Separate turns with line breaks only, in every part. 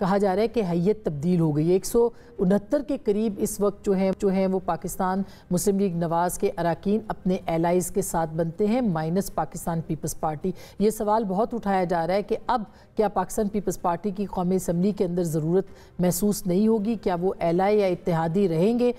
کہا جا رہا ہے کہ حیت تبدیل ہو گئی ہے. 169 کے قریب اس وقت جو ہیں وہ پاکستان مسلم لیگ نواز کے اراکین اپنے ایلائز کے ساتھ بنتے ہیں مائنس پاکستان پیپلز پارٹی. یہ سوال بہت اٹھایا جا رہا ہے کہ اب کیا پاکستان پیپلز پارٹی کی قومی اسمبلی کے اندر ضرورت محسوس نہیں ہوگی, کیا وہ ایلائی یا اتحادی رہیں گے؟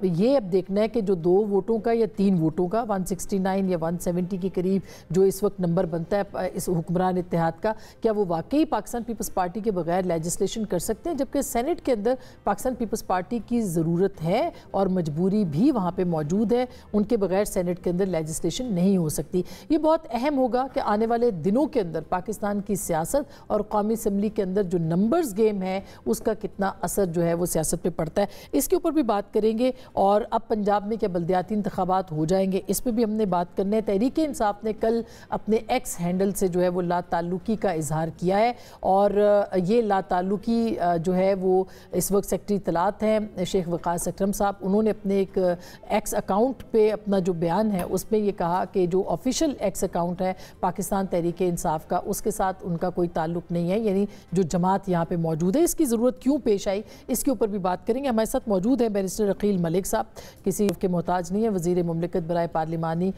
یہ اب دیکھنا ہے کہ جو 2 ووٹوں کا یا 3 ووٹوں کا 169 یا 170 کے قریب جو اس وقت نمبر بنتا ہے اس حکمران اتحاد کا, کیا وہ واقعی پاکستان پیپلز پارٹی کے بغیر لیجسلیشن کر سکتے ہیں, جبکہ سینٹ کے اندر پاکستان پیپلز پارٹی کی ضرورت ہے اور مجبوری بھی وہاں پہ موجود ہے, ان کے بغیر سینٹ کے اندر لیجسلیشن نہیں ہو سکتی. یہ بہت اہم ہوگا کہ آنے والے دنوں کے اندر پاکستان کی سیاست اور قومی اسمبلی کے اندر جو نمبرز گیم ہے اس کا کتنا اثر جو ہے وہ سیاست پہ پڑتا ہے, اس کے اوپر بھی بات کریں گے. اور اب پنجاب میں کیا بلدیاتی انتخابات ہو جائیں گے, اس پہ بھی ہم نے بات کرنا ہے. تحریک انصاف نے کل اپنے ایکس ہینڈل سے جو ہے وہ لا تعلقی کا اظہار کیا ہے, اور یہ لا تعلقی جو ہے وہ اس وقت سیکرٹری اطلاعات ہیں شیخ وقاص اکرم صاحب, انہوں نے اپنے ایک ایکس اکاؤنٹ پہ اپنا جو بیان ہے اس میں یہ کہا کہ جو آفیشیل ایکس اکاؤنٹ ہے پاکستان تحریک انصاف کا اس کے ساتھ ان کا کوئی تعلق نہیں ہے, یعنی جو جماعت یہاں پہ موجود ہے اس کی ضرورت کیوں پیش آئی, اس کے اوپر بھی بات کریں گے. ہمارے ساتھ موجود ہیں بیرسٹر عقیل ملک صاحب, کسی کے محتاج نہیں ہے, وزیر مملکت برائے پارلیمانی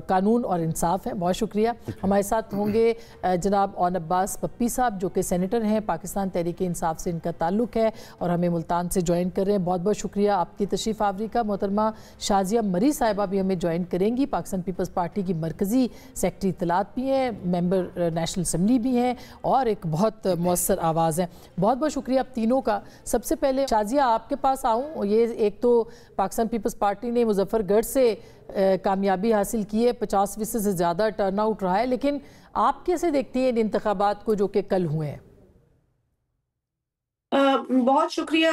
قانون اور انصاف ہیں, بہت شکریہ. ہمارے ساتھ ہوں گے جناب اون عباس پپی صاحب جو کہ سینیٹر ہیں, پاکستان تحریک انصاف سے ان کا تعلق ہے اور ہمیں ملتان سے جوائن کر رہے ہیں. بہت بہت شکریہ آپ کی تشریف آوری کا. محترمہ شازیہ مری صاحبہ بھی ہمیں جوائن کریں گی, پاکستان پیپلز پارٹی کی مرکزی سیکرٹری اطلاعات بھی ہیں, ممبر نیشنل اسمبلی بھی ہیں اور ایک بہت مؤثر آواز ہیں. بہت بہت شکریہ آپ تینوں کا. سب سے پہلے شازیہ آپ کے پاس آؤں, یہ ایک تو پاکستان پیپلز پارٹی نے مظفر گڑھ سے کامیابی حاصل کی ہے, 50% سے زیادہ ٹرن آؤٹ رہا ہے, لیکن آپ کیسے دیکھتی ہیں ان انتخابات کو جو کہ کل ہوئے ہیں؟
بہت شکریہ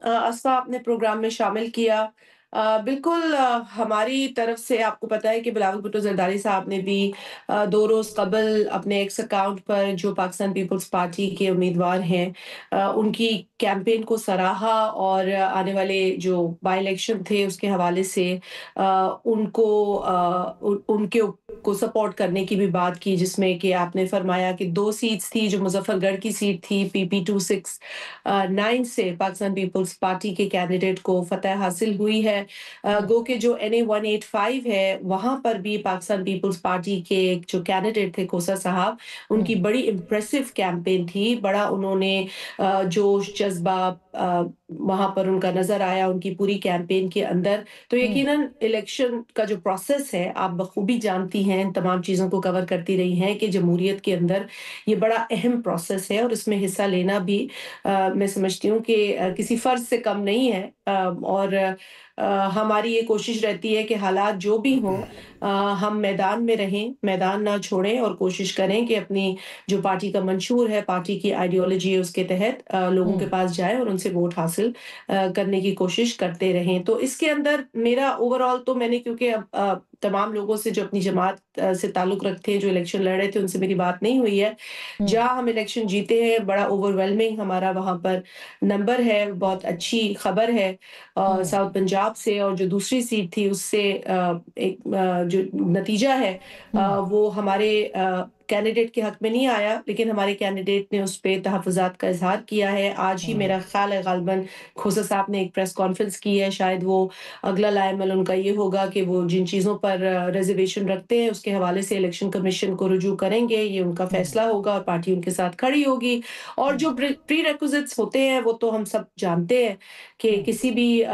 اسفا, آپ نے پروگرام میں شامل کیا. بالکل ہماری طرف سے آپ کو پتا ہے کہ بلاول بھٹو زرداری صاحب نے بھی 2 روز قبل اپنے ایکس اکاؤنٹ پر جو پاکستان پیپلز پارٹی کے امیدوار ہیں ان کی کیمپین کو سراہا, اور آنے والے جو بائی الیکشن تھے اس کے حوالے سے ان کو سپورٹ کرنے کی بھی بات کی, جس میں کہ آپ نے فرمایا کہ 2 سیٹس تھی, جو مظفر گڑھ کی سیٹ تھی PP 269 سے پاکستان پیپلز پارٹی کے کینڈیڈیٹ کو فتح حاصل ہوئی ہے. گو کہ جو NA 185 ہے وہاں پر بھی پاکستان پیپلز پارٹی کے جو کینڈیڈیٹ تھے کوسا صاحب, ان کی بڑی امپریسو کیمپین تھی, بڑا انہوں نے جوش جذبہ وہاں پر ان کا نظر آیا ان کی پوری کیمپین کے اندر. تو یقیناً الیکشن کا جو پروسیس ہے آپ بخوبی جانتی ہیں, تمام چیزوں کو کور کرتی رہی ہیں کہ جمہوریت کے اندر یہ بڑا اہم پروسیس ہے, اور اس میں حصہ لینا بھی میں سمجھتی ہوں کہ کسی فرض سے کم نہیں ہے. اور ہماری یہ کوشش رہتی ہے کہ حالات جو بھی ہوں ہم میدان میں رہیں, میدان نہ چھوڑیں, اور کوشش کریں کہ اپنی جو پارٹی کا منشور ہے, پارٹی کی آئیڈیالوجی ہے, اس کے تحت لوگوں کے پاس جائیں اور ان سے ووٹ حاصل کرنے کی کوشش کرتے رہیں. تو اس کے اندر میرا اوور آل تو میں نے, کیونکہ اب تمام لوگوں سے جو اپنی جماعت سے تعلق رکھتے ہیں جو الیکشن لڑ رہے تھے ان سے میری بات نہیں ہوئی ہے, جہاں ہم الیکشن جیتے ہیں بڑا اوور ویلمنگ ہمارا وہاں پر نمبر ہے, بہت اچھی خبر ہے ساؤتھ پنجاب سے, اور جو دوسری سیٹ تھی اس سے ایک جو نتیجہ ہے وہ ہمارے کینڈیڈیٹ کے حق میں نہیں آیا, لیکن ہمارے کینڈیڈیٹ نے اس پہ تحفظات کا اظہار کیا ہے. آج ہی میرا خیال ہے غالباً کھوسا صاحب نے ایک پریس کانفرنس کی ہے, شاید وہ اگلا لائحہ ان کا یہ ہوگا کہ وہ جن چیزوں پر ریزرویشن رکھتے ہیں اس کے حوالے سے الیکشن کمیشن کو رجوع کریں گے, یہ ان کا فیصلہ ہوگا اور پارٹی ان کے ساتھ کھڑی ہوگی. اور جو پری ریکوزٹس ہوتے ہیں وہ تو ہم سب جانتے ہیں کہ کسی بھی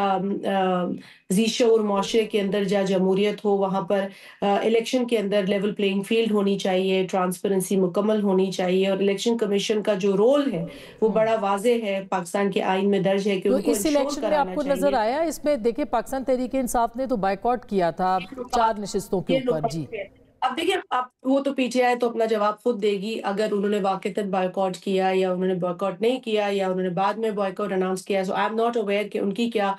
ذی شعور معاشرے کے اندر جہاں جمہوریت ہو وہاں پر الیکشن کے اندر لیول پلینگ فیلڈ ہونی چاہیے, ٹرانسپیرنسی مکمل ہونی چاہیے, اور الیکشن کمیشن کا جو رول ہے وہ بڑا واضح ہے, پاکستان کے آئین میں درج ہے کہ ان کو
اس الیکشن میں آپ کو نظر آیا, اس میں دیکھیں پاکستان تحریک انصاف نے تو بائیکاٹ کیا تھا 4 نشستوں کے اوپر. جی
اب دیکھیں, اب وہ تو پیچھے آئے تو اپنا جواب خود دے گی, اگر انہوں نے واقعتاً بائیکاٹ کیا یا انہوں نے بائیکاٹ نہیں کیا یا انہوں نے بعد میں بائیکاٹ اناؤنس کیا, سو آئی ایم ناٹ اویئر کہ ان کی کیا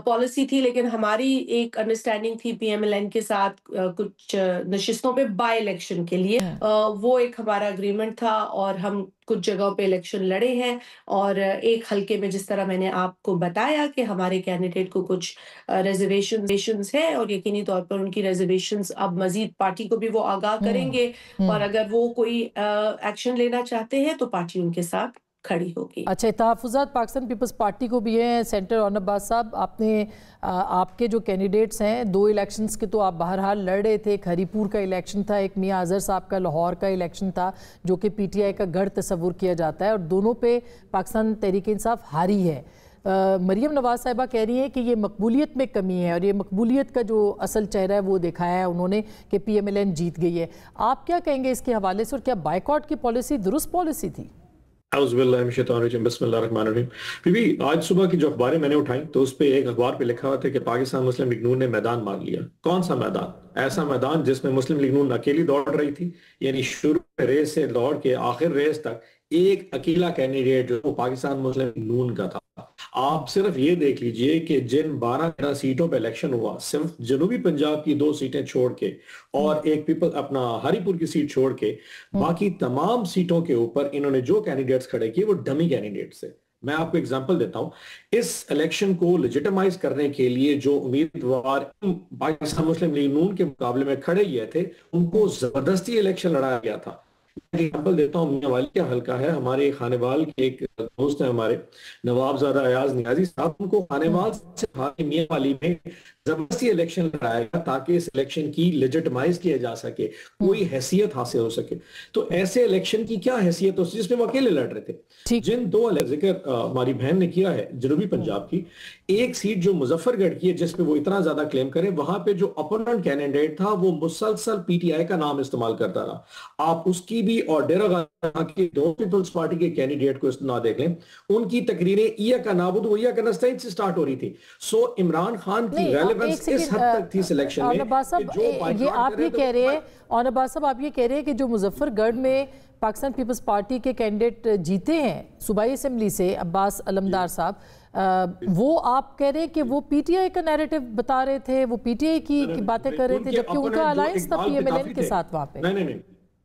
پالیسی تھی, لیکن ہماری ایک انڈرسٹینڈنگ تھی PMLN کے ساتھ کچھ نشستوں پہ بائی الیکشن کے لیے, وہ ایک ہمارا اگریمنٹ تھا, اور ہم کچھ جگہوں پہ الیکشن لڑے ہیں, اور ایک حلقے میں جس طرح میں نے آپ کو بتایا کہ ہمارے کینڈیڈیٹ کو کچھ ریزرویشنز ہے, اور یقینی طور پر ان کی ریزرویشنز اب مزید پارٹی کو بھی وہ آگاہ کریں گے, اور اگر وہ کوئی ایکشن لینا چاہتے ہیں تو پارٹی ان کے ساتھ کھڑی ہوگی.
اچھا، تحفظات پاکستان پیپلز پارٹی کو بھی ہیں. سینٹر اون عباس صاحب، آپ کے جو کینڈیڈیٹس ہیں، 2 الیکشنز کے تو آپ بہرحال لڑ رہے تھے. ایک ہری پور کا الیکشن تھا، ایک میاں اظہر صاحب کا لاہور کا الیکشن تھا جو کہ پی ٹی آئی کا گڑھ تصور کیا جاتا ہے، اور دونوں پہ پاکستان تحریک انصاف ہاری ہے. مریم نواز صاحبہ کہہ رہی ہیں کہ یہ مقبولیت میں کمی ہے، اور یہ مقبولیت کا جو اصل چہرہ ہے وہ دکھایا ہے انہوں نے کہ پی ایم ایل این جیت گئی ہے. آپ کیا کہیں گے اس کے حوالے سے، اور کیا بائیکاٹ کی پالیسی درست پالیسی تھی؟
اعوذ باللہ من الشیطان الرجیم، بسم اللہ الرحمن الرحیم. بی آج صبح کی جو اخباریں میں نے اٹھائیں تو اس پہ ایک اخبار پہ لکھا ہوا تھا کہ پاکستان مسلم لیگ نون نے میدان مار لیا. کون سا میدان؟ ایسا میدان جس میں مسلم لیگ نون اکیلی دوڑ رہی تھی، یعنی شروع ریس سے دوڑ کے آخر ریس تک ایک اکیلا کینڈیڈیٹ جو پاکستان مسلم لیگ نون کا تھا. آپ صرف یہ دیکھ لیجئے کہ جن 12 سیٹوں پہ الیکشن ہوا، صرف جنوبی پنجاب کی 2 سیٹیں چھوڑ کے اور ایک اپنا ہری پور کی سیٹ چھوڑ کے باقی تمام سیٹوں کے اوپر انہوں نے جو کینڈیڈیٹس کھڑے کیے وہ ڈمی کینڈیڈیٹس ہیں. میں آپ کو ایگزامپل دیتا ہوں. اس الیکشن کو لیجیٹمائز کرنے کے لیے جو امیدوار پاکستان مسلم لیگ نون کے مقابلے میں کھڑے ہوئے تھے ان کو زبردستی الیکشن لڑایا گیا تھا. ایگزامپل دیتا ہوں، میاں والی کا حلقہ ہے، ہمارے خانے وال کے ایک دوست ہیں ہمارے نواب زادہ ایاز نیازی صاحب، ان کو خانے وال سے میاں والی میں زبردستی الیکشن لڑایا گیا تاکہ اس الیکشن کی لیجیٹمائز کیا جا سکے، کوئی حیثیت حاصل ہو سکے. تو ایسے الیکشن کی کیا حیثیت ہو سکتی جس میں وہ اکیلے لڑ رہے تھے؟ جن 2 ذکر ہماری بہن نے کیا ہے جنوبی پنجاب کی، ایک سیٹ جو مظفر گڑھ کی ہے جس پہ وہ اتنا زیادہ کلیم کرے، وہاں پہ جو اپوننٹ کینڈیڈیٹ تھا وہ مسلسل پی ٹی آئی کا نام استعمال کرتا رہا. آپ اس کی بھی اور ڈیرہ غازی کی 2 پیپلز پارٹی کے کینڈیڈیٹ کو نہ دیکھ لیں، ان کی تقریریں ایاکا نعبد و ایاکا نستعین سے سٹارٹ ہو رہی تھی. سو عمران خان کی ریلیونس اس حد تک تھی سلیکشن میں.
یہ آپ یہ کہہ رہے ہیں اون عباس صاحب، آپ یہ کہہ رہے ہیں کہ جو مظفر گڑھ میں پاکستان پیپلز پارٹی کے کینڈیڈیٹ جیتے ہیں صوبائی اسمبلی سے، عباس علمدار صاحب، وہ آپ کہہ رہے ہیں کہ وہ پی ٹی آئی کا نیریٹو بتا رہے تھے، وہ پی ٹی آئی کی باتیں کر رہے تھے، جبکہ ان کا الائنس تھا پی ایم ایل این کے ساتھ وہاں پہ.
نہیں،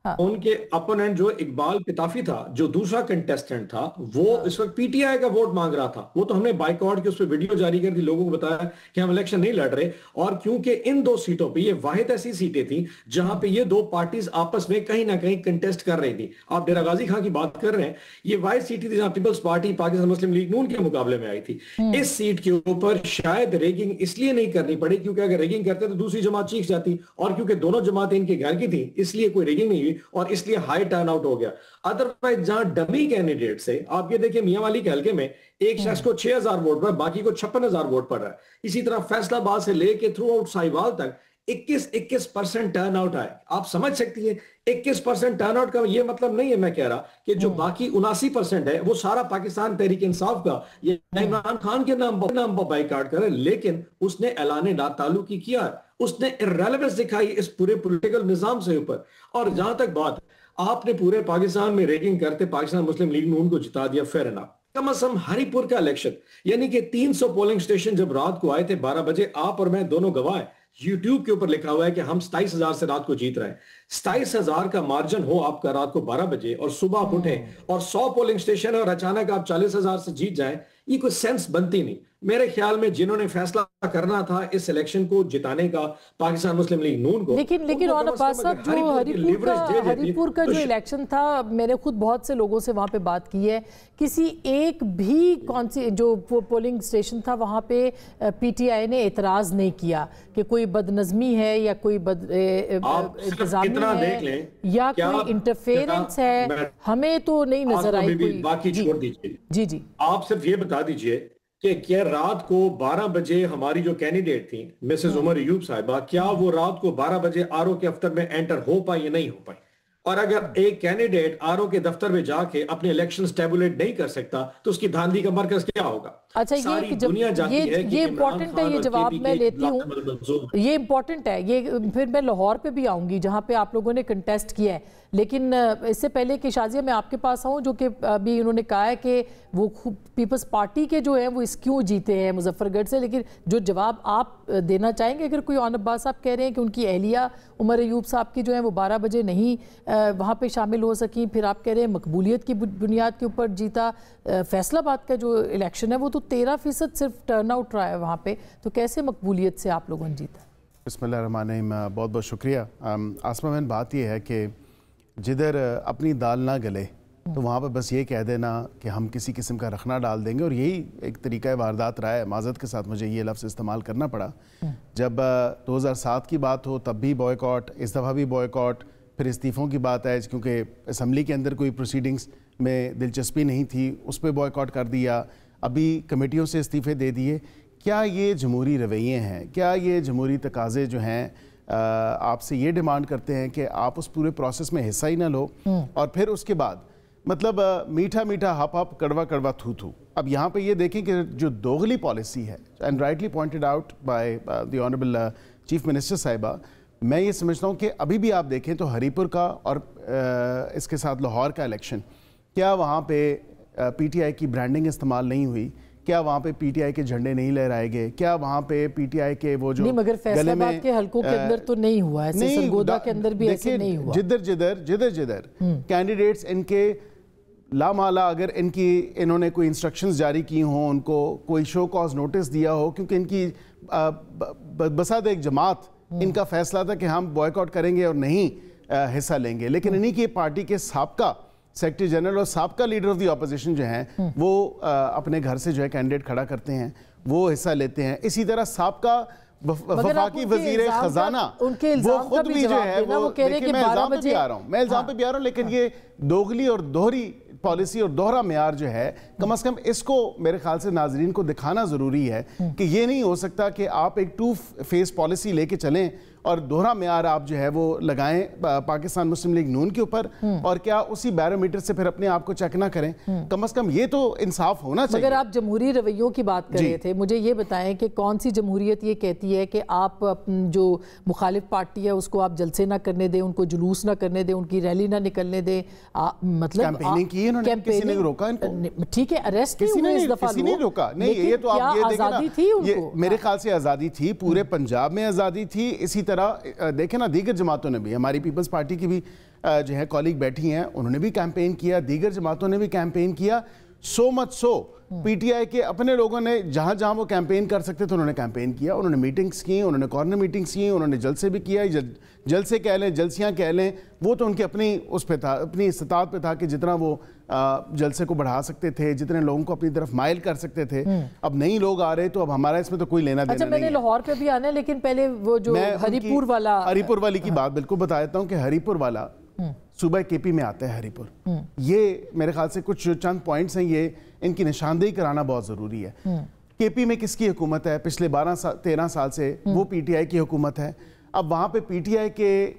ان کے اپوننٹ جو اقبال پتافی تھا، جو دوسرا کنٹیسٹنٹ تھا، وہ اس وقت پی ٹی آئی کا ووٹ مانگ رہا تھا. وہ تو ہم نے بائیکاٹ کے اس پہ ویڈیو جاری کر دی، لوگوں کو بتایا کہ ہم الیکشن نہیں لڑ رہے. اور کیونکہ ان 2 سیٹوں پہ یہ واحد ایسی سیٹیں تھیں جہاں پہ یہ 2 پارٹیز آپس میں کہیں نہ کہیں کنٹیسٹ کر رہی تھی. آپ ڈیرہ غازی خان کی بات کر رہے ہیں، یہ واحد سیٹ تھی جہاں پیپلز پارٹی پاکستان مسلم لیگ نون کے مقابلے میں آئی تھی. اس سیٹ کے اوپر شاید ریگنگ اس لیے نہیں کرنی پڑی کیونکہ اگر ریگنگ کرتے تو دوسری جماعت چیخ جاتی، اور کیونکہ دونوں جماعتیں ان کے گھر کی تھیں اس لیے کوئی ریگنگ نہیں ہوئی اور اس لیے ہائی ٹرن آؤٹ ہو گیا. ادروائز جہاں ڈمی کینڈیڈیٹ سے آپ یہ دیکھیں، میاں والی کے حلقے میں ایک شخص کو 6000 ووٹ پر، باقی کو 56,000 ووٹ پڑ رہا ہے. اسی طرح فیصلہ آباد سے لے کے تھرو آؤٹ ساہیوال تک 21% ٹرن آؤٹ آئے. آپ سمجھ سکتی ہیں 21% ٹرن آؤٹ کا یہ مطلب نہیں ہے میں کہہ رہا کہ جو باقی 79% ہے وہ سارا پاکستان تحریک انصاف کا یہ عمران خان کے نام پر بائیکاٹ کرے، لیکن اس نے اعلان لا تعلقی کیا، اس نے irrelevance دکھائی اس پورے پولیٹیکل نظام سے اوپر. اور جہاں تک بات آپ نے پورے پاکستان میں ریگنگ کرتے پاکستان مسلم لیگ نون کو جتا دیا، فیر انف. کم از کم ہری پور کا الیکشن یعنی کہ 300 پولنگ سٹیشن جب رات کو آئے تھے 12 بجے، آپ اور میں دونوں گواہ ہیں، یوٹیوب کے اوپر لکھا ہوا ہے کہ ہم 27,000 سے رات کو جیت رہے ہیں. 27,000 کا مارجن ہو آپ کا رات کو 12 بجے اور صبح آپ اٹھیں اور 100 پولنگ سٹیشن ہے اور اچانک آپ 40,000 سے جیت جائیں، یہ کوئی سینس بنتی نہیں. میرے خیال میں جنہوں نے فیصلہ کرنا تھا اس الیکشن کو جتانے کا پاکستان مسلم لیگ نون کو،
لیکن اون عباس صاحب جو ہری پور کا جو الیکشن تھا، میں نے خود بہت سے لوگوں سے وہاں پہ بات کی ہے، کسی ایک بھی جو پولنگ سٹیشن تھا وہاں پہ پی ٹی آئی نے اعتراض نہیں کیا کہ کوئی بد نظمی ہے یا کوئی بد انتظامی ہے یا کوئی انٹرفیرنس ہے، ہمیں تو نہیں نظر آئی کوئی.
باقی چھوڑ دیجئے،
جی
آپ صرف یہ بتا دیجئے کہ کیا رات کو 12 بجے ہماری جو کینڈیڈیٹ تھیں مسز عمر ایوب صاحبہ، کیا وہ رات کو 12 بجے آر او کے دفتر میں انٹر ہو پائی یا نہیں ہو پائی؟ اور اگر ایک کینڈیڈیٹ آر او کے دفتر میں جا کے اپنے الیکشن سٹیبولیٹ نہیں کر سکتا تو اس کی دھاندلی کا مرکز کیا ہوگا؟
اچھا، یہ امپورٹنٹ ہے، یہ جواب میں لیتی ہوں، یہ امپورٹنٹ ہے. یہ پھر میں لاہور پہ بھی آؤں گی جہاں پہ آپ لوگوں نے کنٹیسٹ کیا ہے، لیکن اس سے پہلے کہ شازیہ میں آپ کے پاس آؤں، جو کہ ابھی انہوں نے کہا ہے کہ وہ پیپلز پارٹی کے جو ہیں وہ اس کیوں جیتے ہیں مظفر گڑھ سے، لیکن جو جواب آپ دینا چاہیں گے، اگر کوئی اون عباس صاحب کہہ رہے ہیں کہ ان کی اہلیہ عمر ایوب صاحب کی جو ہیں وہ 12 بجے نہیں وہاں پہ شامل ہو سکیں، پھر آپ کہہ رہے ہیں مقبولیت کی بنیاد کے اوپر جیتا. فیصل آباد کا جو الیکشن ہے وہ تو 13% صرف ٹرن آؤٹ رہا ہے وہاں پہ، تو کیسے مقبولیت سے آپ لوگوں نے جیتا؟
بسم اللہ الرحمن الرحیم. بہت بہت شکریہ. آسمہ مین، بات یہ ہے کہ جدھر اپنی دال نہ گلے تو وہاں پہ بس یہ کہہ دینا کہ ہم کسی قسم کا رخنا ڈال دیں گے، اور یہی ایک طریقہ واردات رہا ہے. معذرت کے ساتھ مجھے یہ لفظ استعمال کرنا پڑا. جب 2007 کی بات ہو تب بھی بوائیکاٹ، اس دفعہ بھی بوائیکاٹ، پھر استعفوں کی بات آئے کیونکہ اسمبلی کے اندر کوئی پروسیڈنگز میں دلچسپی نہیں تھی، اس پہ بوائیکاٹ کر دیا. ابھی کمیٹیوں سے استعفے دے دیے. کیا یہ جمہوری رویے ہیں؟ کیا یہ جمہوری تقاضے جو ہیں آپ سے یہ ڈیمانڈ کرتے ہیں کہ آپ اس پورے پروسیس میں حصہ ہی نہ لو، اور پھر اس کے بعد مطلب میٹھا میٹھا ہپ ہپ کڑوا کڑوا تھو تھو. اب یہاں پہ یہ دیکھیں کہ جو دوغلی پالیسی ہے، and rightly pointed out by the honourable chief minister صاحبہ، میں یہ سمجھتا ہوں کہ ابھی بھی آپ دیکھیں تو ہری پور کا اور اس کے ساتھ لاہور کا الیکشن، کیا وہاں پہ پی ٹی آئی کی برانڈنگ استعمال نہیں ہوئی؟ کیا وہاں پہ پی ٹی آئی کے جھنڈے نہیں لہرائے گئے؟ کیا وہاں پہ پی ٹی آئی کے وہ جو
مگر فیصل آباد کے حلقوں کے اندر تو نہیں ہوا، ایسے سرگودا کے اندر بھی ایسے نہیں ہوا. جدھر
کینڈیڈیٹس ان کے لامالا اگر انہوں نے کوئی انسٹرکشنز جاری کی ہوں، ان کو کوئی شو کاز نوٹس دیا ہو، کیونکہ ان کی بساد ایک جماعت ان کا فیصلہ تھا کہ ہم بوائیکاٹ کریں گے اور نہیں حصہ لیں گے، لیکن انہی کی پارٹی کے سابقہ سیکرٹری جنرل اور سابقہ لیڈر آف دی اپوزیشن جو ہیں وہ اپنے گھر سے جو ہے کینڈیڈیٹ کھڑا کرتے ہیں، وہ حصہ لیتے ہیں. اسی طرح سابقہ وفاقی وزیر خزانہ وہ خود بھی جو ہے وہ دیکھیں، میں الزام پہ بھی آ رہا ہوں لیکن یہ دوغلی اور دوہری پالیسی اور دوہرا معیار جو ہے، کم از کم اس کو میرے خیال سے ناظرین کو دکھانا ضروری ہے کہ یہ نہیں ہو سکتا کہ آپ ایک ٹو فیس پالیسی لے کے چلیں اور دوہرا معیار آپ جو ہے وہ لگائیں پاکستان مسلم لیگ نون کے اوپر، اور کیا اسی بیرومیٹر سے پھر اپنے آپ کو چیک نہ کریں. کم از کم یہ تو انصاف ہونا چاہیے.
مگر آپ جمہوری رویوں کی بات کر رہے تھے، مجھے یہ بتائیں کہ کون سی جمہوریت یہ کہتی ہے کہ آپ جو مخالف پارٹی ہے اس کو آپ جلسے نہ کرنے دیں، ان کو جلوس نہ کرنے دیں، ان کی ریلی نہ نکلنے دیں؟ مطلب
کیمپیننگ کی انہوں نے، کسی نے روکا ان کو؟
ٹھیک ہے، اریسٹ
کسی نے روکا نہیں. یہ تو آپ یہ دیکھیں، میرے خیال سے آزادی تھی، پورے پنجاب میں آزادی تھی. اسی طرح دیکھیں نا، دیگر جماعتوں نے بھی، ہماری پیپلز پارٹی کی بھی جو ہے کالیگ بیٹھی ہیں، انہوں نے بھی کیمپین کیا، دیگر جماعتوں نے بھی کیمپین کیا. سو مچ سو پی ٹی آئی کے اپنے لوگوں نے جہاں جہاں وہ کیمپین کر سکتے تھے انہوں نے کیمپین کیا، انہوں نے میٹنگز کی، انہوں نے کارنر میٹنگز کی، انہوں نے جلسے بھی کیا. جلسے کہہ لیں، جلسیاں کہہ لیں، وہ تو ان کی اپنی اس پہ تھا، اپنی استطاعت پہ تھا کہ جتنا وہ جلسے کو بڑھا سکتے تھے، جتنے لوگوں کو اپنی طرف مائل کر سکتے تھے. اب نئی لوگ آ رہے تو اب ہمارا اس میں تو کوئی لینا دینا نہیں ہے.
میں نے لاہور پہ بھی آنا ہے، لیکن پہلے وہ جو ہری پور والی
کی بات بالکل بتا دیتا ہوں کہ ہری پور والا صوبہ کے پی میں آتا ہے. ہری پور، یہ میرے خیال سے کچھ چند پوائنٹس ہیں، یہ ان کی نشاندہی کرانا بہت ضروری ہے. کے پی میں کس کی حکومت ہے؟ پچھلے 13 سال سے وہ پی ٹی آئی کی حکومت ہے. اب وہاں پہ پی ٹی آئی کے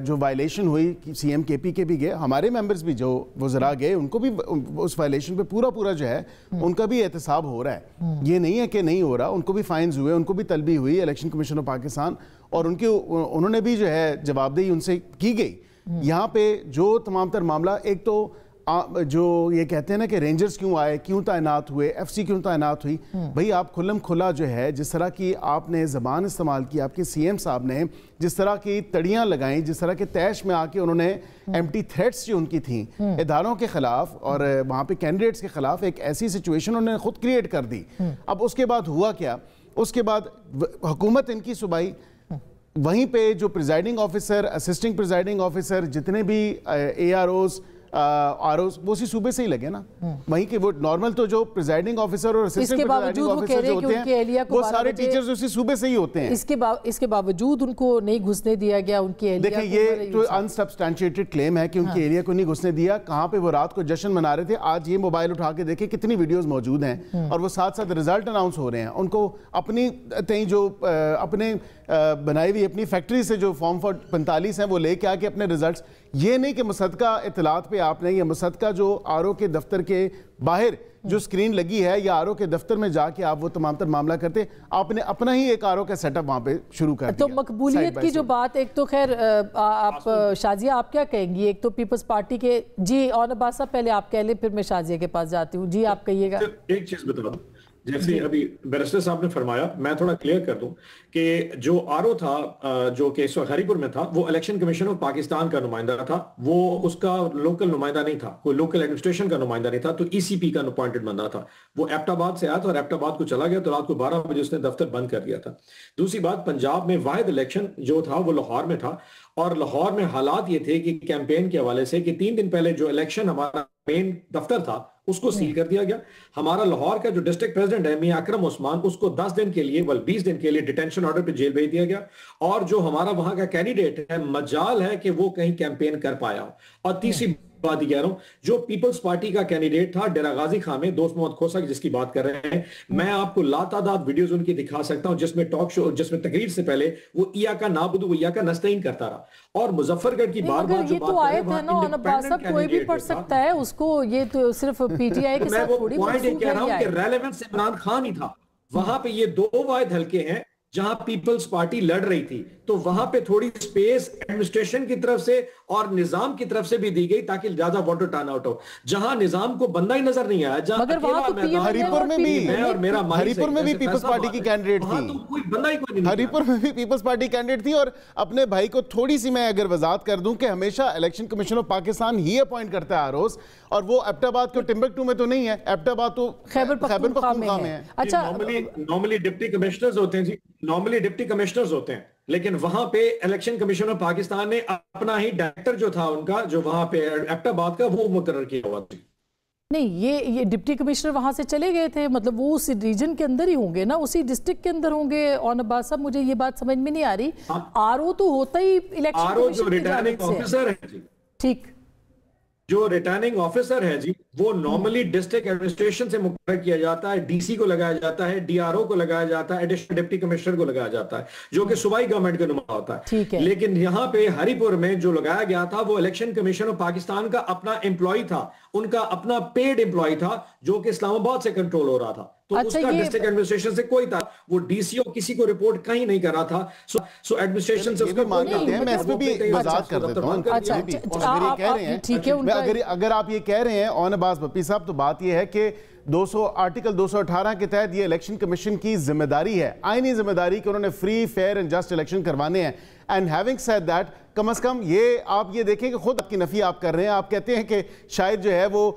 جو وائلیشن ہوئی، سی ایم کے پی کے بھی گئے، ہمارے ممبرز بھی جو وزراء گئے، ان کو بھی اس وائلیشن پہ پورا جو ہے ان کا بھی احتساب ہو رہا ہے. یہ نہیں ہے کہ نہیں ہو رہا، ان کو بھی فائنز ہوئے، ان کو بھی طلبی ہوئی الیکشن کمیشن آف پاکستان، اور انہوں نے بھی جو ہے جواب دہی ان سے کی گئی. یہاں پہ جو تمام تر معاملہ، ایک تو جو یہ کہتے ہیں نا کہ رینجرز کیوں آئے، کیوں تعینات ہوئے، ایف سی کیوں تعینات ہوئی، بھئی آپ کھلم کھلا جو ہے جس طرح کی آپ نے زبان استعمال کی، آپ کے سی ایم صاحب نے جس طرح کی تڑیاں لگائیں، جس طرح کے تیش میں آ کے انہوں نے ایمٹی تھریٹس جو ان کی تھیں اداروں کے خلاف اور وہاں پہ کینڈیڈیٹس کے خلاف، ایک ایسی سچویشن انہوں نے خود کریٹ کر دی. اب اس کے بعد ہوا کیا؟ اس کے بعد حکومت ان کی صوبائی، وہیں پہ جو presiding officer, assistant presiding officer, جتنے بھی اے آر اوز وہ اسی صوبے سے ہی لگے نا. وہیں کہ وہ نارمل تو جو پریزائڈنگ آفیسر اور اسسٹنٹ پریزائڈنگ آفیسر جو ہوتے ہیں وہ سارے ٹیچرز اسی صوبے سے ہی ہوتے ہیں.
اس کے باوجود ان کو نہیں گھسنے دیا گیا، ان کی اہلیہ.
دیکھیں یہ تو انسبسٹینشیٹڈ کلیم ہے کہ ان کی اہلیہ کو نہیں گھسنے دیا. کہاں پہ وہ رات کو جشن منا رہے تھے. آج یہ موبائل اٹھا کے دیکھیں کتنی ویڈیوز موجود ہیں، اور وہ ساتھ ساتھ رزلٹ اناؤنس ہو رہے ہیں. ان کو اپنی تئیں جو اپنے بنائی ہوئی اپنی فیکٹری سے جو فارم 45 ہیں وہ لے کے آ کے اپنے ریزلٹس، یہ نہیں کہ مصدقہ اطلاعات پہ آپ نے یا مصدقہ جو آر او کے دفتر کے باہر جو سکرین لگی ہے یا آر او کے دفتر میں جا کے آپ وہ تمام تر معاملہ کرتے، آپ نے اپنا ہی ایک آر او کا سیٹ اپ وہاں پہ شروع کر دیا.
تو مقبولیت کی جو بات، ایک تو خیر آپ شازیہ آپ کیا کہیں گی؟ ایک تو پیپلز پارٹی کے جی، اور عباس صاحب پہلے آپ کہہ لیں پھر میں شازیہ کے پاس جاتی ہوں. جی آپ کہیے گا.
ایک چیز بتا جیسے ابھی بیرسٹر صاحب نے فرمایا، میں تھوڑا کلیئر کر دوں کہ جو آرو تھا جو کہ اس وقت ہری پور میں تھا، وہ الیکشن کمیشن آف پاکستان کا نمائندہ تھا، وہ اس کا لوکل نمائندہ نہیں تھا، کوئی لوکل ایڈمنسٹریشن کا نمائندہ نہیں تھا، تو ای سی پی کا اپوائنٹڈ بندہ تھا. وہ ایبٹ آباد سے آیا تھا اور ایبٹ آباد کو چلا گیا تو رات کو 12 بجے اس نے دفتر بند کر دیا تھا. دوسری بات، پنجاب میں واحد الیکشن جو تھا وہ لاہور میں تھا، اور لاہور میں حالات یہ تھے کہ کیمپین کے حوالے سے کہ 3 دن پہلے جو الیکشن ہمارا مین دفتر تھا اس کو سیل کر دیا گیا. ہمارا لاہور کا جو ڈسٹرکٹ پریزیڈنٹ ہے میاں اکرم عثمان، اس کو 10 دن کے لیے 20 دن کے لیے ڈیٹینشن آرڈر پہ جیل بھیج دیا گیا. اور جو ہمارا وہاں کا کینڈیڈیٹ ہے، مجال ہے کہ وہ کہیں کیمپین کر پایا. اور تیسری بات یہ کہہ رہا ہوں، جو پیپلز پارٹی کا کینڈیڈیٹ تھا ڈیرہ غازی خان میں، دوست محمد کھوسا جس کی بات کر رہے ہیں، میں آپ کو لاتعداد ویڈیوز ان کی دکھا سکتا ہوں جس میں ٹاک شو، جس میں تقریر سے پہلے وہ ایاکا نعبدو و ایاکا نستعین کرتا رہا. اور مظفر گڑھ کی بار بار جو بات
آیت ہے نا عباس صاحب، کوئی بھی پڑھ سکتا ہے اس کو، یہ تو صرف پی ٹی آئی کے ساتھ تھوڑی
پوائنٹ یہ کہہ رہا ہوں کہ ریلیونس عمران خان ہی تھا. وہاں پہ یہ 2 واحد حلقے ہیں جہاں پیپلز پارٹی لڑ رہی تھی، تو وہاں پہ تھوڑی سپیس ایڈمنسٹریشن کی طرف سے اور نظام کی طرف سے بھی دی گئی تاکہ زیادہ ووٹر ٹرن آؤٹ ہو. جہاں نظام کو بندہ ہی نظر نہیں آیا، جہاں
ہری پور میں بھی پیپلز پارٹی کی کینڈیڈیٹ تھی، ہری پور میں بھی پیپلز پارٹی کینڈیڈیٹ تھی. اور اپنے بھائی کو تھوڑی سی میں اگر وضاحت کر دوں کہ ہمیشہ election commission of Pakistan he appoint کرتا ہے آروز، اور وہ ایبٹ آباد کو ٹمبکٹو میں تو نہیں ہے، ایبٹ آباد تو خیبر پختونخوا میں ہے.
اچھا،
نارملی ڈپٹی کمشنرز ہوتے ہیں جی، نارملی ڈپٹی کمشنرز ہوتے ہیں، لیکن وہاں پہ الیکشن کمیشن آف پاکستان نے اپنا ہی ڈائریکٹر جو تھا ان کا، جو وہاں پہ ایبٹ آباد کا، وہ مقرر کیا ہوا تھا.
نہیں، یہ ڈپٹی کمشنر وہاں سے چلے گئے تھے، مطلب وہ اس ریجن کے اندر ہی ہوں گے نا، اسی ڈسٹرکٹ کے اندر ہوں گے. اور عباس صاحب مجھے یہ بات سمجھ میں نہیں آ رہی، آرو تو ہوتا ہی الیکشن کمیشن کی جانب سے ہے. ٹھیک،
جو ریٹرننگ آفیسر ہے جی، وہ نارملی ڈسٹرکٹ ایڈمنسٹریشن سے مقرر کیا جاتا ہے، ڈی سی کو لگایا جاتا ہے، ڈی آر او کو لگایا جاتا ہے، ایڈیشنل ڈپٹی کمشنر کو لگایا جاتا ہے، جو کہ صوبائی گورنمنٹ کا نمائندہ ہوتا ہے. لیکن یہاں پہ ہری پور میں جو لگایا گیا تھا وہ الیکشن کمیشن آف پاکستان کا اپنا امپلائی تھا، ان کا اپنا پیڈ امپلائی تھا، جو کہ اسلام آباد سے کنٹرول ہو رہا تھا. تو اس کا ڈسٹرکٹ ایڈمنسٹریشن سے کوئی تھا، وہ ڈی سی او کسی کو رپورٹ کہیں نہیں کر رہا تھا. سو ایڈمنسٹریشن سے اس کو
مانتے ہیں. میں اس پہ بھی وضاحت کر دیتا ہوں. اگر آپ یہ کہہ رہے ہیں اون عباس بپی صاحب، تو بات یہ ہے کہ آرٹیکل 218 کے تحت یہ الیکشن کمیشن کی ذمہ داری ہے، آئینی ذمہ داری، کہ انہوں نے free fair and just election کروانے ہیں. اینڈ ہیونگ سیڈ دیٹ، کم از کم یہ آپ یہ دیکھیں کہ خود آپ کی نفی آپ کر رہے ہیں. آپ کہتے ہیں کہ شاید جو ہے وہ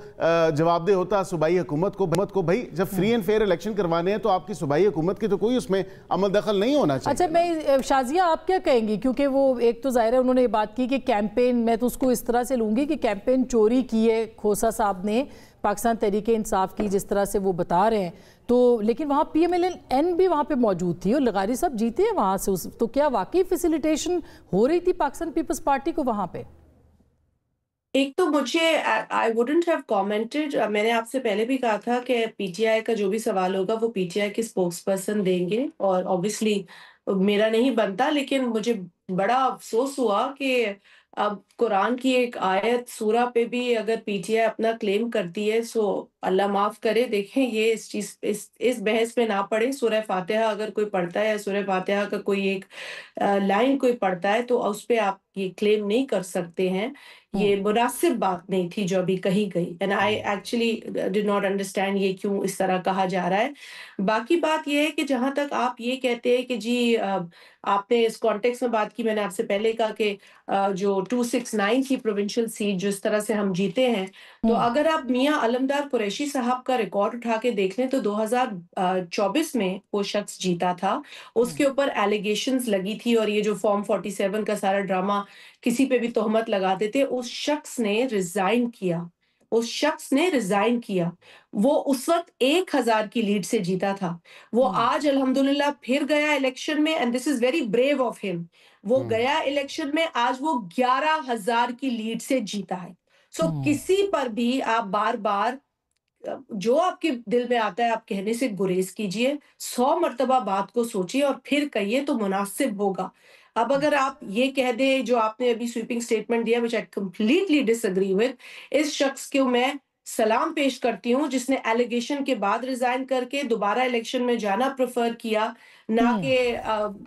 جواب دہ ہوتا صوبائی حکومت کو. بھائی جب فری اینڈ فیئر الیکشن کروانے ہیں تو آپ کی صوبائی حکومت کی تو کوئی اس میں عمل دخل نہیں ہونا چاہیے.
اچھا، میں شازیہ آپ کیا کہیں گی؟ کیونکہ وہ ایک تو ظاہر ہے انہوں نے یہ بات کی کہ کیمپین، میں تو اس کو اس طرح سے لوں گی کہ کیمپین چوری کی ہے کھوسا صاحب نے پاکستان تحریک انصاف کی، جس طرح سے وہ بتا رہے ہیں. تو لیکن وہاں پی ایم ایل این بھی وہاں پہ موجود تھی اور لغاری صاحب جیتے ہیں وہاں سے. تو کیا واقعی فیسیلیٹیشن ہو رہی تھی پاکستان پیپلز پارٹی کو وہاں پہ؟
ایک تو مجھے I wouldn't have commented، میں نے آپ سے پہلے بھی کہا تھا کہ پی ٹی آئی کا جو بھی سوال ہوگا وہ پی ٹی آئی کے اسپوکس پرسن دیں گے، اور obviously میرا نہیں بنتا. لیکن مجھے بڑا افسوس ہوا کہ اب قرآن کی ایک آیت سورہ پہ بھی اگر پی ٹی آئی اپنا کلیم کرتی ہے، سو اللہ معاف کرے. دیکھیں، یہ اس چیز اس بحث میں نہ پڑھیں. سورہ فاتحہ اگر کوئی پڑھتا ہے یا سورہ فاتحہ کا کوئی ایک لائن کوئی پڑھتا ہے تو اس پہ آپ یہ کلیم نہیں کر سکتے ہیں. یہ مناسب بات نہیں تھی جو ابھی کہی گئی. And I actually did not understand یہ کیوں اس طرح کہا جا رہا ہے. باقی بات یہ ہے کہ جہاں تک آپ یہ کہتے ہیں کہ جی آپ نے اس کانٹیکس میں بات کی، میں نے آپ سے پہلے کہا کہ جو 269 کی پروونشل سیٹ جو اس طرح سے ہم جیتے ہیں، تو اگر آپ میاں علمدار قریشی صاحب کا ریکارڈ اٹھا کے دیکھ لیں تو 2024 میں وہ شخص جیتا تھا. اس کے اوپر ایلیگیشنز لگی تھی، اور یہ جو فارم 47 کا سارا ڈرامہ کسی پہ بھی تہمت لگاتے تھے، اس شخص نے ریزائن کیا. وہ اس وقت 1000 کی لیڈ سے جیتا تھا. وہ آج الحمدللہ پھر گیا الیکشن میں، and this is very brave of ہم. وہ گیا الیکشن میں، آج وہ 11,000 کی لیڈ سے جیتا ہے. سو کسی پر بھی آپ بار بار جو آپ کے دل میں آتا ہے آپ کہنے سے گریز کیجئے، 100 مرتبہ بات کو سوچیے اور پھر کہیے تو مناسب ہوگا. اب اگر آپ یہ کہہ دیں جو آپ نے ابھی سویپنگ سٹیٹمنٹ دیا، which I completely disagree with، اس شخص کو میں سلام پیش کرتی ہوں جس نے ایلیگیشن کے بعد ریزائن کر کے دوبارہ الیکشن میں جانا پریفر کیا، نہ کہ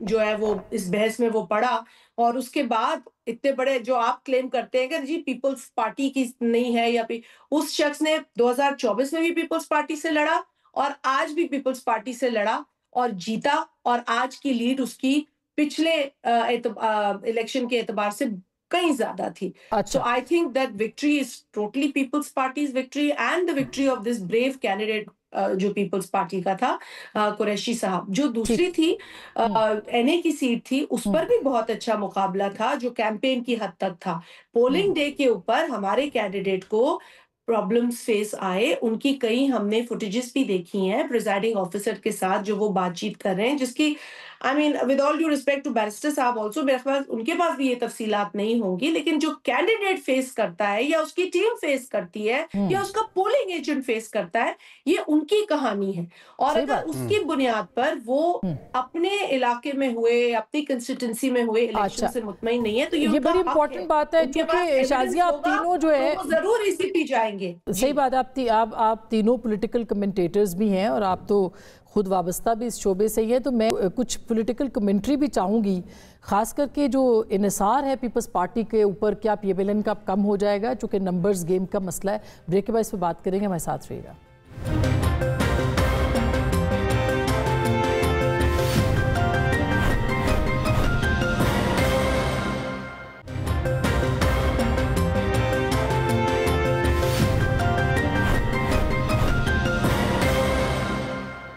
جو ہے وہ اس بحث میں وہ پڑا. اور اس کے بعد اتنے بڑے جو آپ کلیم کرتے ہیں کہ جی پیپلز پارٹی کی نہیں ہے، یا اس شخص نے 2024 میں بھی پیپلز پارٹی سے لڑا اور آج بھی پیپلز پارٹی سے لڑا اور جیتا, اور آج کی لیڈ اس کی پچھلے الیکشن کے اعتبار سے کہیں زیادہ تھی. So I think that victory is totally People's Party's victory and the victory of this brave candidate جو پیپلز پارٹی کا تھا قریشی صاحب. جو دوسری تھی این اے کی سیٹ تھی, اس پر بھی بہت اچھا مقابلہ تھا جو کیمپین کی حد تک تھا. پولنگ ڈے کے اوپر ہمارے کینڈیڈیٹ کو پرابلمز فیس آئے, ان کی کئی ہم نے فوٹیجز بھی دیکھی ہیں پریزائڈنگ آفیسر کے ساتھ جو وہ بات چیت کر رہے ہیں, جس کی I mean with all due respect to barrister صاحب also میرے پاس ان کے پاس بھی یہ تفصیلات نہیں ہوں گی, لیکن جو کینڈیڈیٹ فیس کرتا ہے یا اس کی ٹیم فیس کرتی ہے یا اس کا پولنگ ایجنٹ فیس کرتا ہے, یہ ان کی کہانی ہے. اور اگر اس کی بنیاد پر وہ اپنے علاقے میں ہوئے, اپنی کنسٹیٹوئنسی میں ہوئے الیکشن سے مطمئن نہیں ہے, تو یہ
بڑی امپورٹنٹ بات ہے, کیونکہ شازیہ آپ تینوں جو ہے
ضرور ای سی پی جائیں گے.
صحیح بات ہے, آپ تینوں پولیٹیکل کمنٹیٹرز بھی ہیں اور آپ تو خود وابستہ بھی اس شعبے سے ہی ہے, تو میں کچھ پولیٹیکل کمنٹری بھی چاہوں گی, خاص کر کے جو انحصار ہے پیپلز پارٹی کے اوپر, کیا پی ایم ایل این کا کم ہو جائے گا, چونکہ نمبرز گیم کا مسئلہ ہے. بریک کے بعد اس پہ بات کریں گے, ہمارے ساتھ رہیے گا.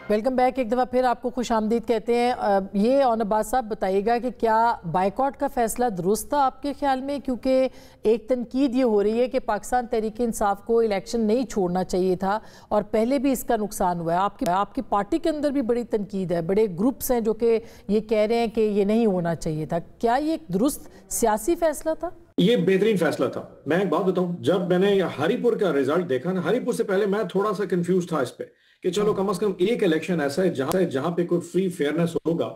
Welcome back. ایک دفعہ پھر آپ کو خوش آمدید کہتے ہیں. یہ اون عباس صاحب بتائیے گا کہ کیا بائیکاٹ کا فیصلہ درست تھا آپ کے خیال میں, کیونکہ ایک تنقید یہ ہو رہی ہے کہ پاکستان تحریک انصاف کو الیکشن نہیں چھوڑنا چاہیے تھا اور پہلے بھی اس کا نقصان ہوا ہے. آپ کی پارٹی کے اندر بھی بڑی تنقید ہے, بڑے گروپس ہیں جو کہ یہ کہہ رہے ہیں کہ یہ نہیں ہونا چاہیے تھا. کیا یہ ایک درست سیاسی فیصلہ تھا؟
یہ بہترین فیصلہ تھا. میں ایک بات بتاؤں, جب میں نے ہری پور کا ریزلٹ دیکھا نا, ہری پور سے پہلے میں تھوڑا سا کنفیوز تھا اس پہ کہ چلو کم از کم ایک الیکشن ایسا ہے جہاں پہ کوئی فری فیئرنس ہوگا.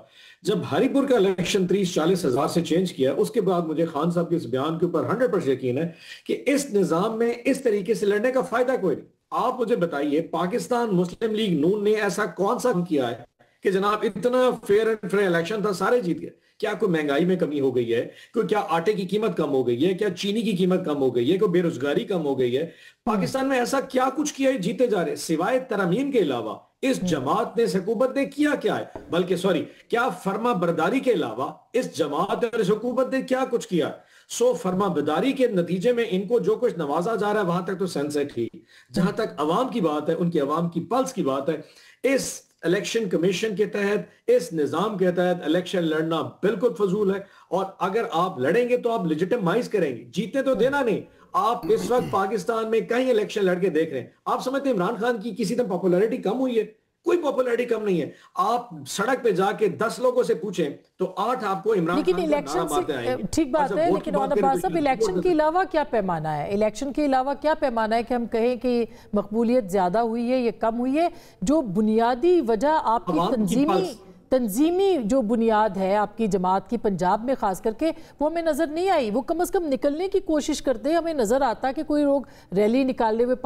جب ہری پور کا الیکشن 30-40 ہزار سے چینج کیا, اس کے بعد مجھے خان صاحب کے اس بیان کے اوپر 100% یقین ہے کہ اس نظام میں اس طریقے سے لڑنے کا فائدہ کوئی نہیں. آپ مجھے بتائیے, پاکستان مسلم لیگ نون نے ایسا کون سا کیا ہے کہ جناب اتنا فیئر اینڈ فری الیکشن تھا, سارے جیت گئے؟ کیا کوئی مہنگائی میں کمی ہو گئی ہے, کوئی کیا آٹے کی قیمت کم ہو گئی ہے, کیا چینی کی قیمت کم ہو گئی ہے, کوئی بے روزگاری کم ہو گئی ہے؟ پاکستان میں ایسا کیا کچھ کیا ہے, جیتے جا رہے. سوائے ترامیم کے علاوہ اس جماعت نے, اس حکومت نے کیا ہے, بلکہ کیا فرما برداری کے علاوہ اس جماعت اور اس حکومت نے کیا کچھ کیا ہے؟ فرما برداری کے نتیجے میں ان کو جو کچھ نوازا جا رہا ہے وہاں تک تو سینس ہے ٹھیک. جہاں تک عوام کی بات ہے, ان کی عوام کی پلس کی بات ہے, اس الیکشن کمیشن کے تحت, اس نظام کے تحت الیکشن لڑنا بالکل فضول ہے. اور اگر آپ لڑیں گے تو آپ لیجیٹمائز کریں گے, جیتنے تو دینا نہیں. آپ اس وقت پاکستان میں کہیں الیکشن لڑ کے دیکھ رہے ہیں, آپ سمجھتے ہیں عمران خان کی کسی طرح پاپولیرٹی کم ہوئی ہے؟ کوئی پاپولیرٹی کم نہیں ہے. آپ سڑک پہ جا کے 10 لوگوں سے پوچھیں تو 8 آپ کو عمران خان کا نعرہ مارتے آئیں گے.
ٹھیک بات ہے, لیکن اون عباس صاحب الیکشن کے علاوہ کیا پیمانہ ہے؟ الیکشن کے علاوہ کیا پیمانہ ہے کہ ہم کہیں کہ مقبولیت زیادہ ہوئی ہے یا کم ہوئی ہے؟ جو بنیادی وجہ آپ کی تنظیمی جو بنیاد ہے آپ کی جماعت کی پنجاب میں خاص کر کے, وہ ہمیں نظر نہیں آئی. وہ کم از کم نکلنے کی کوشش کرتے, ہمیں نظر آتا کہ کوئی لوگ ریلی نکالنے ہوئے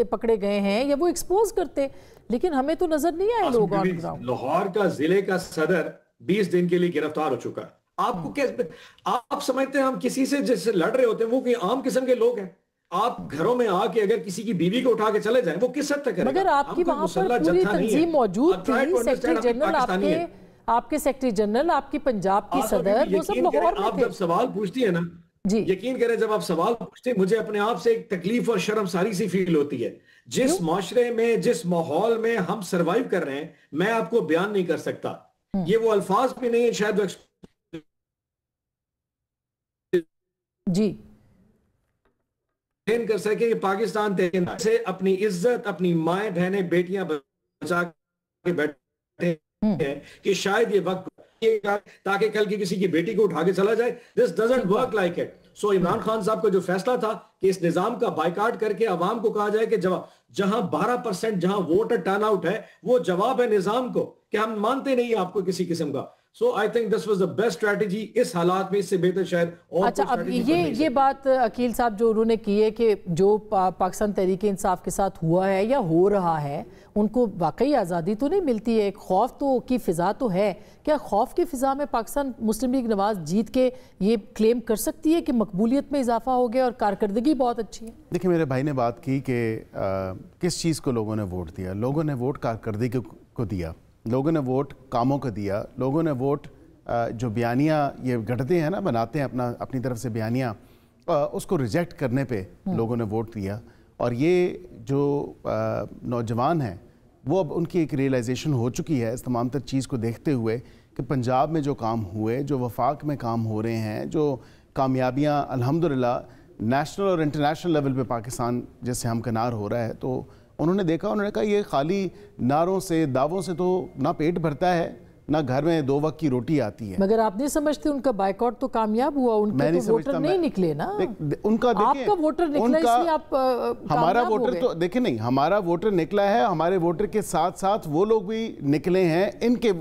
پکڑے گئے ہیں یا وہ ایکسپوز کرتے, لیکن ہمیں تو نظر نہیں آئے لوگ آن گراؤنڈ.
لاہور کا ضلع کا صدر 20 دن کے لیے گرفتار ہو چکا ہے. آپ کو آپ سمجھتے ہیں ہم کسی سے جس سے لڑ رہے ہوتے ہیں وہ کوئی عام قسم کے لوگ ہیں؟ آپ گھروں میں آ کے اگر کسی کی بیوی کو اٹھا کے چلے جائیں, وہ کس حد تک کرے گا؟
مگر آپ کی وہاں پر پوری تنظیم موجود تھی, سیکٹری جنرل آپ کے سیکٹری جنرل, آپ کی پنجاب کی صدر, وہ سب لاہور میں تھے.
آپ جب سوال پوچھتی ہیں نا, یقین کریں جب آپ سوال پوچھتے ہیں, مجھے اپنے آپ سے ایک تکلیف اور شرم ساری سی فیل ہوتی ہے. جس معاشرے میں, جس ماحول میں ہم سروائیو کر رہے ہیں, میں آپ کو بیان نہیں کر سکتا. یہ وہ الفاظ بھی نہیں شاید
جی
کر سکے کہ پاکستان سے اپنی عزت, اپنی مائیں بہنیں بیٹیاں بچا کے بیٹھے ہیں کہ شاید یہ وقت تاکہ کل کی کسی کی بیٹی کو اٹھا کے چلا جائے. This doesn't work like it. So Imran Khan صاحب کا جو فیصلہ تھا کہ اس نظام کا بائیکاٹ کر کے عوام کو کہا جائے کہ جہاں 12% جہاں ووٹر ٹرن آؤٹ ہے, وہ جواب ہے نظام کو کہ ہم مانتے نہیں آپ کو کسی قسم کا. So I think this was the best strategy. اس حالات میں اس سے بہتر شاید اور
اچھا اب یہ بات عقیل صاحب جو انہوں نے کی ہے کہ جو پاکستان تحریک انصاف کے ساتھ ہوا ہے یا ہو رہا ہے ان کو واقعی آزادی تو نہیں ملتی ہے, خوف تو کی فضا تو ہے. کیا خوف کی فضا میں پاکستان مسلم لیگ نواز جیت کے یہ کلیم کر سکتی ہے کہ مقبولیت میں اضافہ ہو گیا اور کارکردگی بہت اچھی ہے؟
دیکھیں میرے بھائی نے بات کی کہ کس چیز کو لوگوں نے ووٹ دیا. لوگوں نے ووٹ کارکردگی کو دیا, لوگوں نے ووٹ کاموں کو دیا, لوگوں نے ووٹ جو بیانیاں یہ گھڑتے ہیں نا, بناتے ہیں اپنی طرف سے بیانیاں, اس کو ریجیکٹ کرنے پہ لوگوں نے ووٹ دیا. اور یہ جو نوجوان ہیں وہ اب ان کی ایک ریئلائزیشن ہو چکی ہے اس تمام تر چیز کو دیکھتے ہوئے کہ پنجاب میں جو کام ہوئے, جو وفاق میں کام ہو رہے ہیں, جو کامیابیاں الحمدللہ نیشنل اور انٹرنیشنل لیول پہ پاکستان جیسے ہمکنار ہو رہا ہے, تو انہوں نے دیکھا, انہوں نے کہا یہ خالی نعروں سے دعووں سے تو نہ پیٹ بھرتا ہے نہ گھر میں 2 وقت کی روٹی آتی ہے.
مگر آپ نہیں سمجھتے ان کا بائیکاٹ تو کامیاب ہوا, ان کے تو ووٹر نہیں نکلے نا.
ان کا
آپ کا ووٹر نکلا اس لیے آپ
ہمارا ووٹر تو دیکھیں نہیں, ہمارا ووٹر نکلا ہے, ہمارے ووٹر کے ساتھ ساتھ وہ لوگ بھی نکلے ہیں, ان کے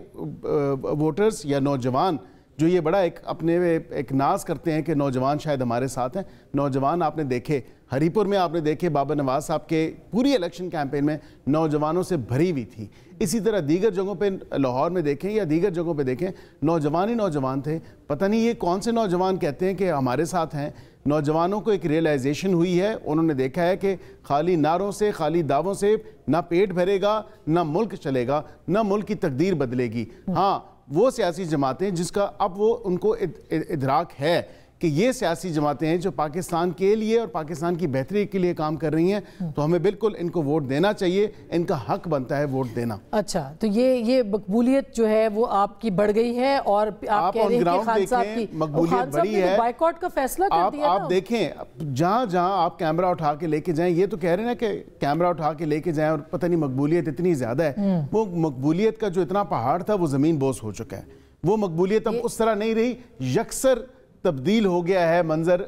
ووٹرز یا نوجوان جو یہ بڑا اپنے ایک ناز کرتے ہیں کہ نوجوان شاید ہمارے ساتھ ہیں. نوجوان آپ نے دیکھے ہری پور میں, آپ نے دیکھے بابا نواز صاحب کے پوری الیکشن کیمپین میں نوجوانوں سے بھری ہوئی تھی. اسی طرح دیگر جگہوں پہ لاہور میں دیکھیں یا دیگر جگہوں پہ دیکھیں, نوجوان ہی نوجوان تھے. پتہ نہیں یہ کون سے نوجوان کہتے ہیں کہ ہمارے ساتھ ہیں. نوجوانوں کو ایک ریئلائزیشن ہوئی ہے, انہوں نے دیکھا ہے کہ خالی نعروں سے, خالی دعووں سے نہ پیٹ بھرے گا, نہ ملک چلے گا, نہ ملک کی تقدیر بدلے گی. ہاں وہ سیاسی جماعتیں جس کا اب وہ ان کو ادراک ہے کہ یہ سیاسی جماعتیں ہیں جو پاکستان کے لیے اور پاکستان کی بہتری کے لیے کام کر رہی ہیں, تو ہمیں بالکل ان کو ووٹ دینا چاہیے, ان کا حق بنتا ہے ووٹ دینا.
اچھا تو یہ مقبولیت جو ہے وہ آپ کی بڑھ گئی ہے, اور آپ کہہ رہے ہیں کہ خان صاحب کی
مقبولیت بڑی ہے.
بائیکاٹ کا فیصلہ کر دیا.
آپ دیکھیں جہاں جہاں آپ کیمرہ اٹھا کے لے کے جائیں, یہ تو کہہ رہے ہیں نا کہ کیمرہ اٹھا کے لے کے جائیں اور پتہ نہیں مقبولیت اتنی زیادہ ہے. وہ مقبولیت کا جو اتنا پہاڑ تھا وہ زمین بوس ہو چکا ہے. وہ مقبولیت اب اس طرح نہیں رہی, یکسر تبدیل ہو گیا ہے منظر,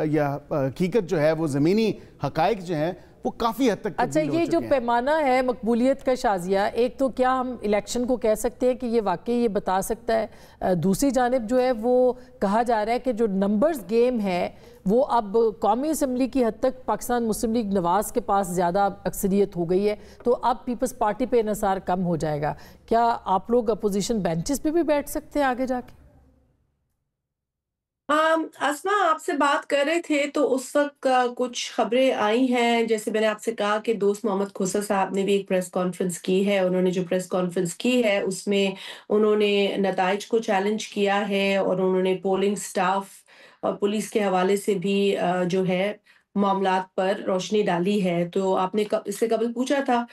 یا حقیقت جو ہے وہ زمینی حقائق جو ہیں وہ کافی حد تک
اچھا یہ جو پیمانہ ہے مقبولیت کا شازیہ, ایک تو کیا ہم الیکشن کو کہہ سکتے ہیں کہ یہ واقعی یہ بتا سکتا ہے, دوسری جانب جو ہے وہ کہا جا رہا ہے کہ جو نمبرز گیم ہے وہ اب قومی اسمبلی کی حد تک پاکستان مسلم لیگ نواز کے پاس زیادہ اکثریت ہو گئی ہے, تو اب پیپلز پارٹی پہ انحصار کم ہو جائے گا. کیا آپ لوگ اپوزیشن بینچز پہ بھی بیٹھ سکتے ہیں آگے جا کے؟
اسما آپ سے بات کر رہے تھے تو اس وقت کچھ خبریں آئی ہیں, جیسے میں نے آپ سے کہا کہ دوست محمد کھوسا صاحب نے بھی ایک پریس کانفرنس کی ہے. انہوں نے جو پریس کانفرنس کی ہے اس میں انہوں نے نتائج کو چیلنج کیا ہے, اور انہوں نے پولنگ سٹاف اور پولیس کے حوالے سے بھی جو ہے معاملات پر روشنی ڈالی ہے. تو آپ نے اس سے قبل پوچھا تھا,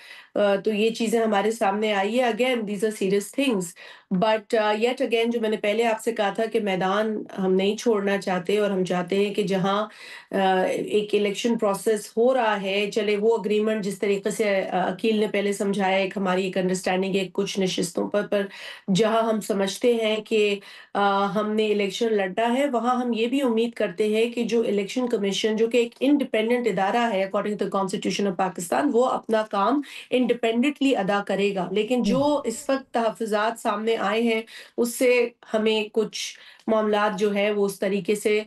تو یہ چیزیں ہمارے سامنے آئی ہے. Again these are serious things, but yet again جو میں نے پہلے آپ سے کہا تھا کہ میدان ہم نہیں چھوڑنا چاہتے, اور ہم چاہتے ہیں کہ جہاں ایک الیکشن پروسیس ہو رہا ہے, چلے وہ اگریمنٹ جس طریقے سے عقیل نے پہلے سمجھایا, ایک ہماری ایک انڈرسٹینڈنگ ہے کچھ نشستوں پر جہاں ہم سمجھتے ہیں کہ ہم نے الیکشن لڑنا ہے, وہاں ہم یہ بھی امید کرتے ہیں کہ جو الیکشن کمیشن جو کہ ایک انڈیپینڈنٹ ادارہ ہے according to constitution of Pakistan, وہ اپنا کام انڈیپینڈنٹلی ادا کرے گا. لیکن جو اس وقت تحفظات سامنے آئے ہیں اس سے ہمیں کچھ معاملات جو ہے وہ اس طریقے سے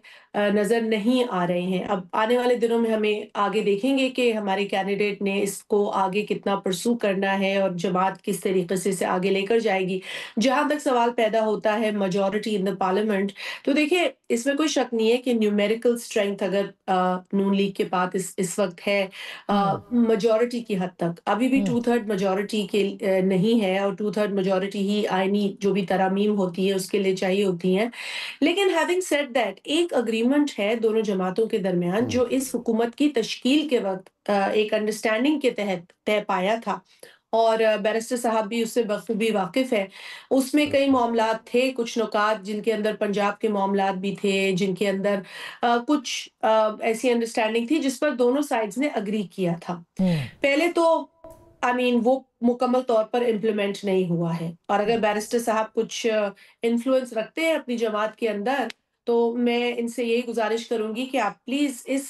نظر نہیں آ رہے ہیں. اب آنے والے دنوں میں ہمیں آگے دیکھیں گے کہ ہمارے کینڈیڈیٹ نے اس کو آگے کتنا پرسو کرنا ہے اور جماعت کس طریقے سے اسے آگے لے کر جائے گی. جہاں تک سوال پیدا ہوتا ہے میجورٹی ان دا پارلیمنٹ, تو دیکھیں اس میں کوئی شک نہیں ہے کہ نیومیریکل اسٹرینتھ اگر نون لیگ کے پاس اس وقت ہے میجورٹی کی حد تک, ابھی بھی 2/3 میجورٹی کے نہیں ہے, اور 2/3 میجورٹی ہی آئینی جو بھی ترامیم ہوتی ہے اس کے لیے چاہیے ہوتی ہیں. لیکن ہیونگ سیڈ دیٹ, ایک اگریمنٹ ہے دونوں جماعتوں کے درمیان جو اس حکومت کی تشکیل کے وقت ایک انڈرسٹینڈنگ کے تحت طے پایا تھا, اور بیرسٹر صاحب بھی اس سے بخوبی واقف ہے. اس میں کئی معاملات تھے, کچھ نکات جن کے اندر پنجاب کے معاملات بھی تھے, جن کے اندر کچھ ایسی انڈرسٹینڈنگ تھی جس پر دونوں سائڈز نے اگری کیا تھا. پہلے تو وہ مکمل طور پر امپلیمنٹ نہیں ہوا ہے, اور اگر بیرسٹر صاحب کچھ انفلوئنس رکھتے ہیں اپنی جماعت کے اندر, تو میں ان سے یہی گزارش کروں گی کہ آپ پلیز اس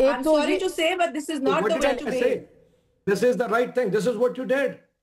I'm sorry to say, but this is not the way to be.
This is the right thing. This is what you did.